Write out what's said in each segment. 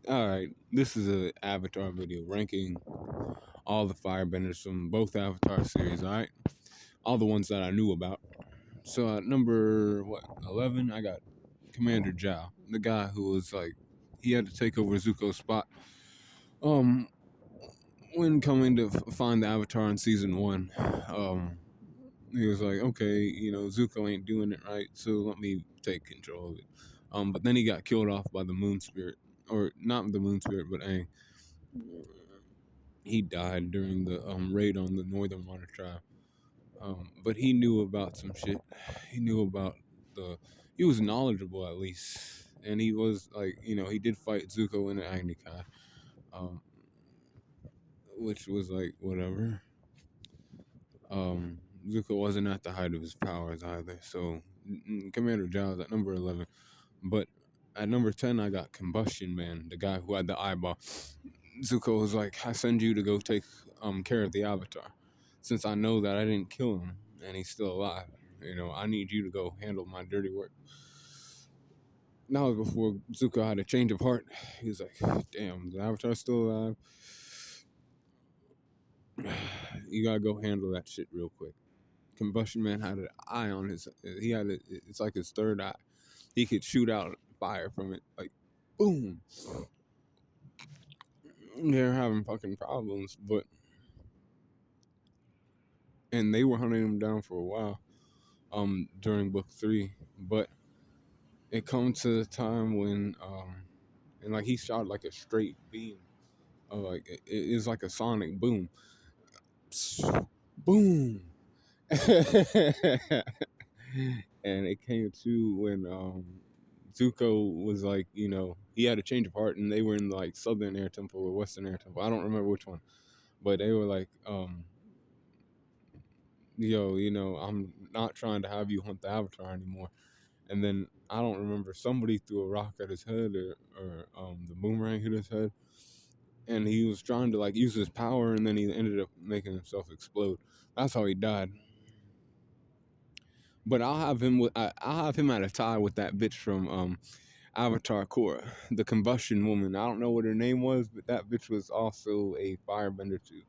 All right, this is a Avatar video ranking all the firebenders from both Avatar series. All right, all the ones that I knew about. So at number 11, I got Commander Zhao, the guy who was like he had to take over Zuko's spot. Um, when coming to find the Avatar in season one, he was like, okay, Zuko ain't doing it right, so let me take control of it. But then he got killed off by the Moon Spirit, or not the Moon Spirit, but Aang. He died during the raid on the Northern Water Tribe. But he knew about some shit. He knew about the. He was knowledgeable at least, and he was like, he did fight Zuko in the Agni Kai, um, which was like whatever. Zuko wasn't at the height of his powers either, so Commander Zhao is at number 11. But at number 10, I got Combustion Man, the guy who had the eyeball. Zuko was like, I send you to go take care of the Avatar. Since I know that I didn't kill him and he's still alive, I need you to go handle my dirty work. That was before Zuko had a change of heart. He was like, damn, the Avatar's still alive. You gotta go handle that shit real quick. Combustion Man had an eye on his. It's like his third eye. He could shoot out fire from it, like boom. They're having fucking problems, and they were hunting him down for a while, during book 3. But it comes to the time when, and like he shot like a straight beam, like it's like a sonic boom, boom. And it came to when Zuko was like, he had a change of heart, and they were in like Southern Air Temple or Western Air Temple. I don't remember which one, but they were like, yo, I'm not trying to have you hunt the Avatar anymore. And then I don't remember, somebody threw a rock at his head, or the boomerang hit his head, and he was trying to like use his power, and then he ended up making himself explode. That's how he died. But I'll have him at a tie with that bitch from Avatar Korra, the combustion woman. I don't know what her name was, but that bitch was also a firebender too.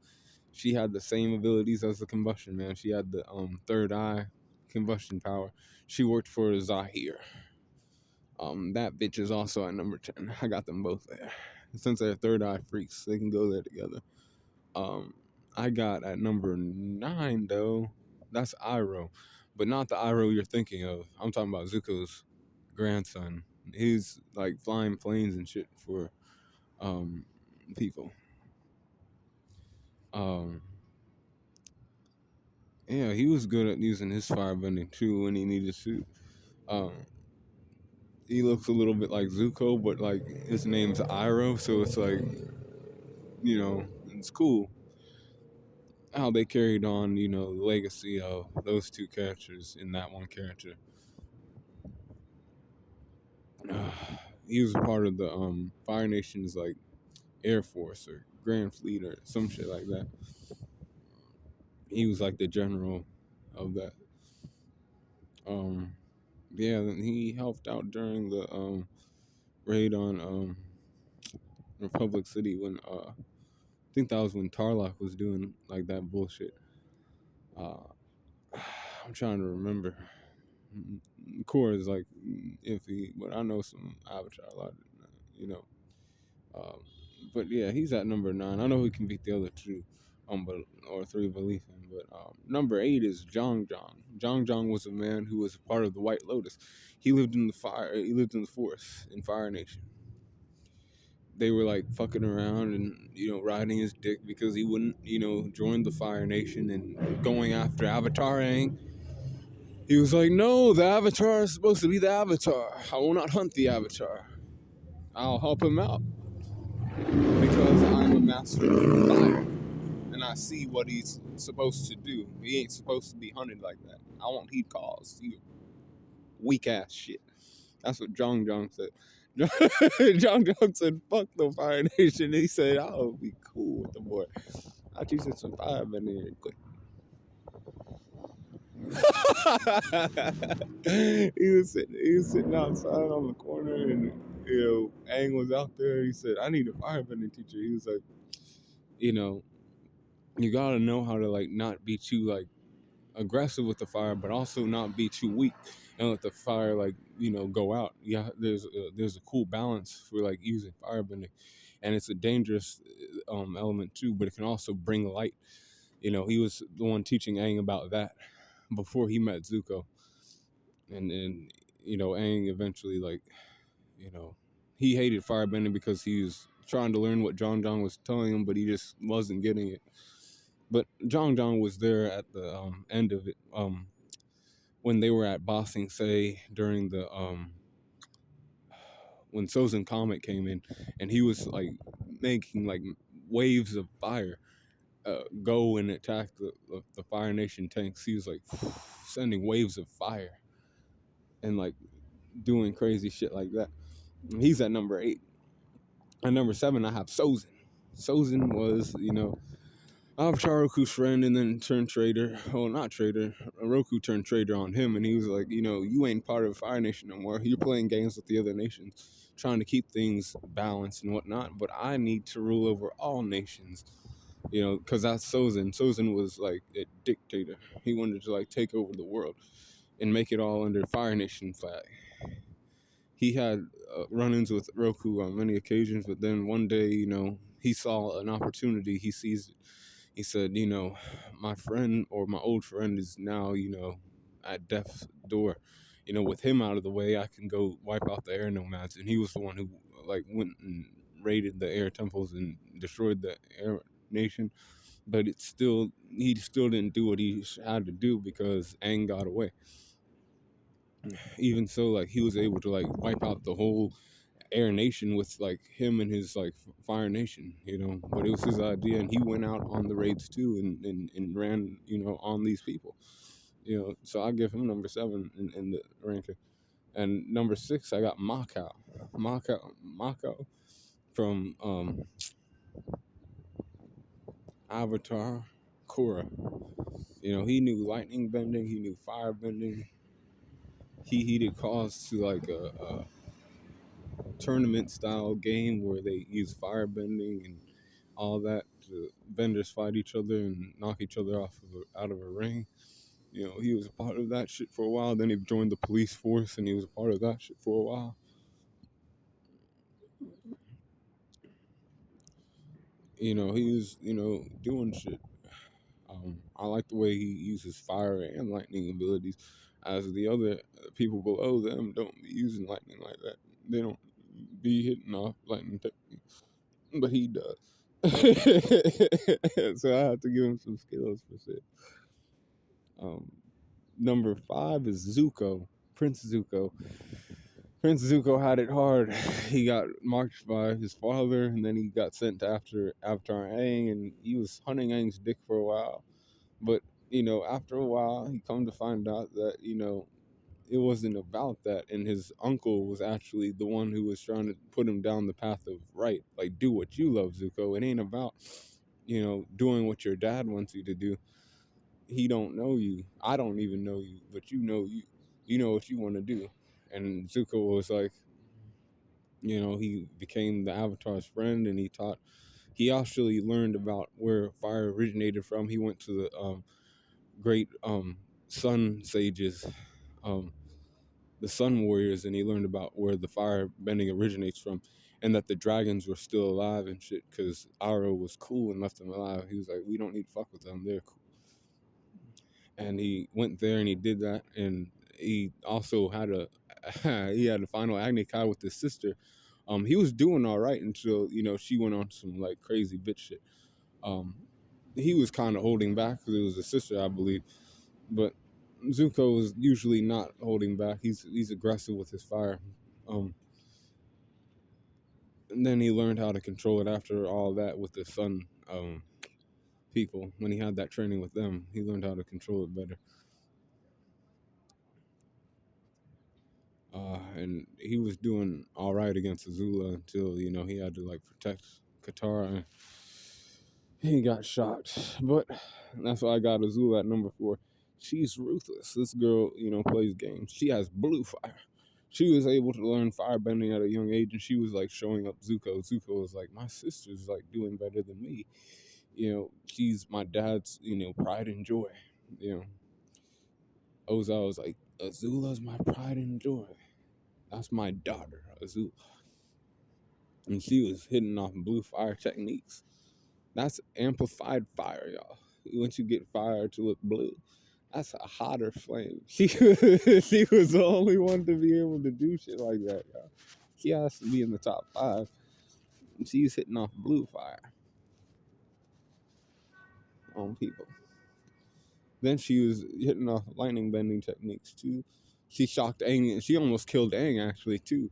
She had the same abilities as the combustion man. She had the third eye combustion power. She worked for Zahir. That bitch is also at number 10. I got them both there. Since they're third eye freaks, they can go there together. Um, I got at number 9 though. That's Iroh, but not the Iroh you're thinking of. I'm talking about Zuko's grandson. He's like flying planes and shit for people. Um, yeah, he was good at using his firebending too when he needed to. Um, he looks a little bit like Zuko, but like his name's Iroh, so it's like, it's cool how they carried on, the legacy of those two characters in that one character. He was part of the Fire Nation's like Air Force or Grand Fleet or some shit like that. He was like the general of that. Um, yeah, he helped out during the raid on Republic City when I think that was when Tarlock was doing like that bullshit. Uh, I'm trying to remember. Korra is like iffy, but I know some Avatar a lot, you know. Um, but yeah, he's at number 9. I know he can beat the other two, but or 3 beneath him. But number 8 is Jongjong. Jongjong was a man who was a part of the White Lotus. He lived in the fire. He lived in the forest in Fire Nation. They were like fucking around and riding his dick because he wouldn't join the Fire Nation and going after Avatar Aang. He was like, no, the Avatar is supposed to be the Avatar. I will not hunt the Avatar. I'll help him out because I'm a master of fire and I see what he's supposed to do. He ain't supposed to be hunted like that. I won't heed calls. You weak ass shit. That's what Jongjong said. Jongjong said, fuck the Fire Nation. He said, I'll be cool with the boy. I'll teach him some firebending here quick. He was sitting outside on the corner, and Aang was out there. He said, "I need a firebending teacher." He was like, you know, you gotta know how to like not be too like aggressive with the fire, but also not be too weak and let the fire like go out. Yeah, there's a cool balance for like using firebending, and it's a dangerous element too, but it can also bring light. He was the one teaching Aang about that before he met Zuko, and Aang eventually like you know he hated firebending because he was trying to learn what Jongjong was telling him, but he just wasn't getting it. But Jongjong was there at the end of it. When they were at Ba Sing Se during the when Sozin Comet came in, and he was like making like waves of fire go and attack the Fire Nation tanks. He was like sending waves of fire and like doing crazy shit like that. And he's at number 8. At number 7, I have Sozin. Sozin was, Avatar Roku's friend and then turned traitor. Oh, not traitor. Roku turned traitor on him, and he was like, you ain't part of Fire Nation no more. You're playing games with the other nations, trying to keep things balanced and whatnot. But I need to rule over all nations, because that's Sozin. Sozin was like a dictator. He wanted to like take over the world and make it all under Fire Nation flag. He had run-ins with Roku on many occasions, but then one day, he saw an opportunity. He sees it. He said, my friend or my old friend is now, at death's door. With him out of the way, I can go wipe out the air nomads. And he was the one who like went and raided the air temples and destroyed the air nation. But he still didn't do what he had to do because Aang got away. Even so, like he was able to like wipe out the whole Air Nation with like him and his like Fire Nation, but it was his idea, and he went out on the raids too and ran, on these people, so I give him number 7 in the ranking. And number 6, I got Mako from Avatar Korra. He knew lightning bending, he knew fire bending. He did cause to like a tournament style game where they use fire bending and all that to benders fight each other and knock each other out of a ring. He was a part of that shit for a while. Then he joined the police force and he was a part of that shit for a while. He was, doing shit. I like the way he uses fire and lightning abilities, as the other people below them don't be using lightning like that. They don't be hitting off lightning techniques, but he does. So I have to give him some skills for shit. Number 5 is Zuko, Prince Zuko. Prince Zuko had it hard. He got marked by his father, and then he got sent after Avatar Aang, and he was hunting Aang's dick for a while. But after a while, he come to find out that it wasn't about that, and his uncle was actually the one who was trying to put him down the path of right. Like, do what you love, Zuko. It ain't about doing what your dad wants you to do. He don't know you. I don't even know you, but you know you. You know what you want to do. And Zuko was like, he became the Avatar's friend, and he actually learned about where fire originated from. He went to the great sun sages, um, the sun warriors, and he learned about where the fire bending originates from, and that the dragons were still alive and shit, because Iroh was cool and left them alive. He was like, we don't need to fuck with them, they're cool. And he went there and he did that, and he also had a final Agni Kai with his sister. He was doing all right until she went on some like crazy bitch shit. He was kind of holding back because it was a sister, I believe, but Zuko is usually not holding back. He's aggressive with his fire. And then he learned how to control it after all that with the sun people. When he had that training with them, he learned how to control it better. And he was doing all right against Azula until he had to like protect Katara, and he got shot. But that's why I got Azula at number 4. She's ruthless. This girl, plays games. She has blue fire. She was able to learn firebending at a young age, and she was like showing up Zuko. Zuko was like, my sister's like doing better than me. She's my dad's, pride and joy. You know, Ozai was like, Azula's my pride and joy. That's my daughter, Azula. And she was hitting off blue fire techniques. That's amplified fire, y'all. Once you get fire to look blue, that's a hotter flame. She was the only one to be able to do shit like that, y'all. She has to be in the top 5. And she's hitting off blue fire on people. Then she was hitting off lightning bending techniques too. She shocked Aang, and she almost killed Aang actually too,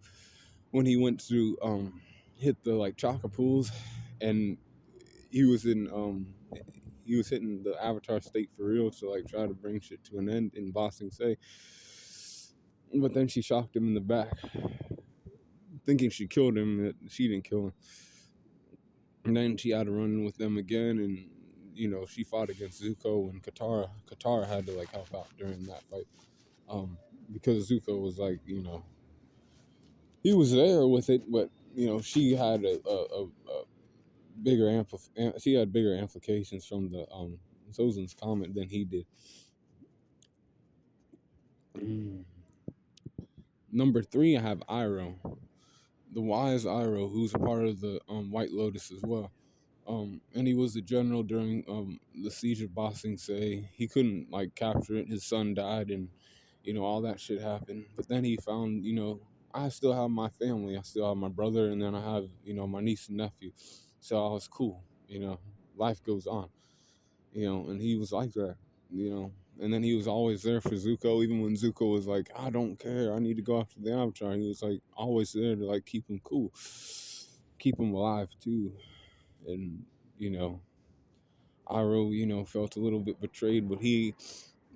when he went to hit the like chakra pools, and he was hitting the avatar state for real to like try to bring shit to an end in Ba Sing Se. But then she shocked him in the back, thinking she killed him. That she didn't kill him. And then she had to run with them again, and she fought against Zuko and Katara. Katara had to like help out during that fight, because Zuko was like, he was there with it, but she had a bigger she had bigger implications from the Sozin's comment than he did. Number 3, I have Iroh, the wise Iroh, who's a part of the White Lotus as well. And he was the general during the siege of Ba Sing Se. He couldn't like capture it. His son died, and all that shit happened. But then he found, I still have my family. I still have my brother, and then I have my niece and nephew. So I was cool. Life goes on. And he was like that. And then he was always there for Zuko, even when Zuko was like, I don't care, I need to go after the Avatar. He was like always there to like keep him cool, keep him alive too. And Iroh, felt a little bit betrayed, but he,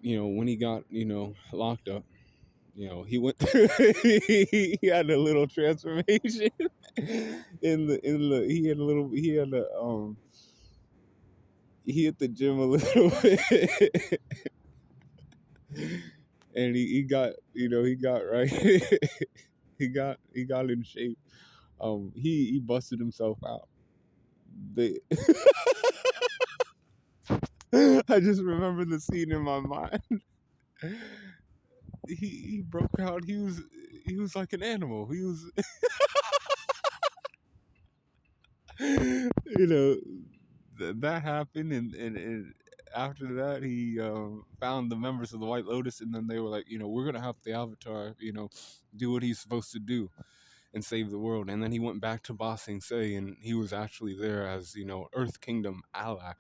when he got, locked up, he went he had a little transformation he had a he hit the gym a little bit. And he got, he got right. he got in shape. He busted himself out. They I just remember the scene in my mind. He broke out. He was like an animal. He was that happened, and after that he found the members of the White Lotus, and then they were like, we're gonna help the Avatar, do what he's supposed to do and save the world. And then he went back to Ba Sing Se, and he was actually there as Earth Kingdom ally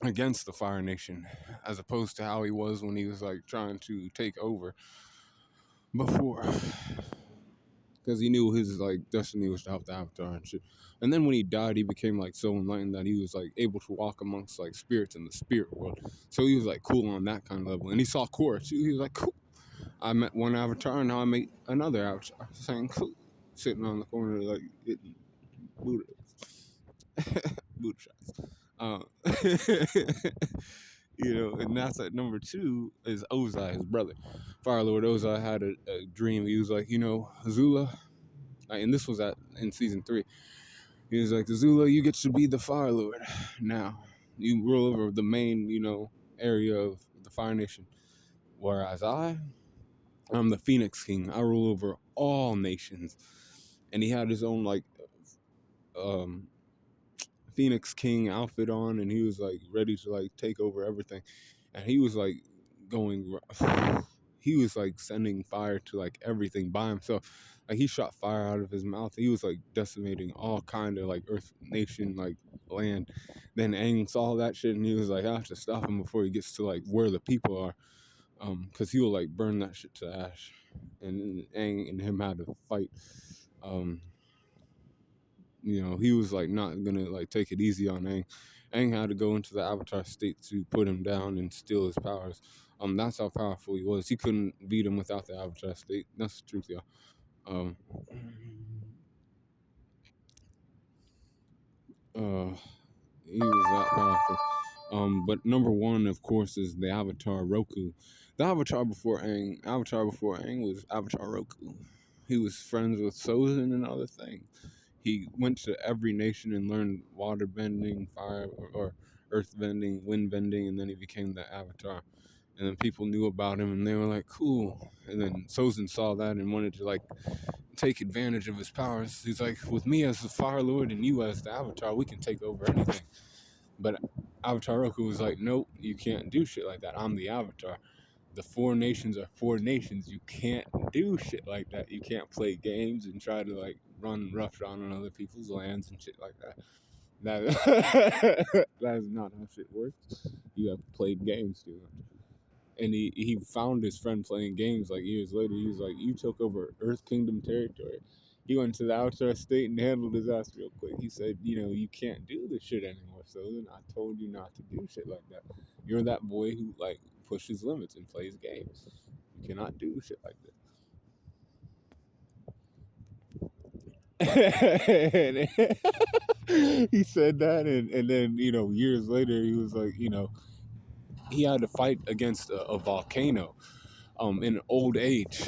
against the Fire Nation, as opposed to how he was when he was like trying to take over before, because he knew his like destiny was to help the Avatar and shit. And then when he died, he became like so enlightened that he was like able to walk amongst like spirits in the spirit world. So he was like cool on that kind of level. And he saw Korra too. He was like, cool. I met one Avatar, and now I met another Avatar. Saying cool, sitting on the corner like getting Buddha Buddha shots. And that's at number 2 is Ozai, his brother. Fire Lord Ozai had a dream. He was like, Azula, and this was in season 3. He was like, Azula, you get to be the Fire Lord now. You rule over the main, area of the Fire Nation. Whereas I'm the Phoenix King. I rule over all nations. And he had his own like Phoenix King outfit on, and he was like ready to like take over everything. And he was like going he was like sending fire to like everything by himself. Like he shot fire out of his mouth. He was like decimating all kind of like Earth Nation like land. Then Aang saw that shit, and he was like, I have to stop him before he gets to like where the people are, because he will like burn that shit to ash. And Aang and him had to fight. He was like not gonna like take it easy on Aang. Aang had to go into the Avatar state to put him down and steal his powers. That's how powerful he was. He couldn't beat him without the Avatar state. That's the truth, y'all. He was that powerful. But number one, of course, is the Avatar Roku. The Avatar before Aang was Avatar Roku. He was friends with Sozin and other things. He went to every nation and learned water bending, fire or earth bending, wind bending, and then he became the Avatar. And then people knew about him, and they were like, "Cool." And then Sozin saw that and wanted to like take advantage of his powers. He's like, "With me as the Fire Lord and you as the Avatar, we can take over anything." But Avatar Roku was like, "Nope, you can't do shit like that. I'm the Avatar. The four nations are four nations. You can't do shit like that. You can't play games and try to like run roughshod on other people's lands and shit like that. That that is not how shit works. You have played games too much." And he found his friend playing games like years later. He was like, "You took over Earth Kingdom territory." He went to the Avatar state and handled his ass real quick. He said, "You can't do this shit anymore, so then I told you not to do shit like that. You're that boy who like pushes limits and plays games. You cannot do shit like this." He said that, and then years later he was like, he had to fight against a volcano in old age.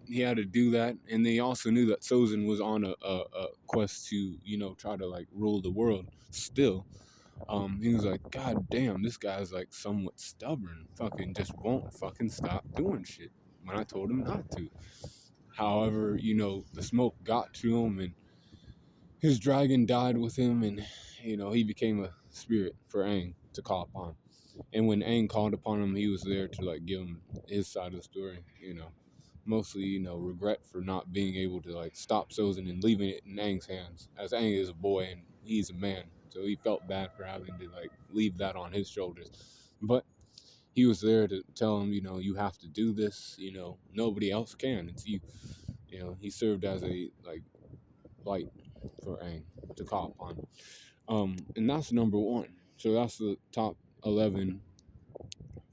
He had to do that, and they also knew that Sozin was on a quest to try to like rule the world still. He was like, "God damn, this guy's like somewhat stubborn, fucking just won't fucking stop doing shit when I told him not to." However, the smoke got to him, and his dragon died with him, and he became a spirit for Aang to call upon. And when Aang called upon him, he was there to like give him his side of the story. Mostly regret for not being able to like stop Sozin and leaving it in Aang's hands, as Aang is a boy and he's a man, so he felt bad for having to like leave that on his shoulders. But he was there to tell him, you have to do this. Nobody else can. It's you. He served as a like light for Aang to call upon. And that's number one. So that's the top 11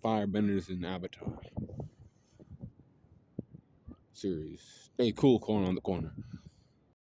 firebenders in Avatar series. Hey, cool corner on the corner.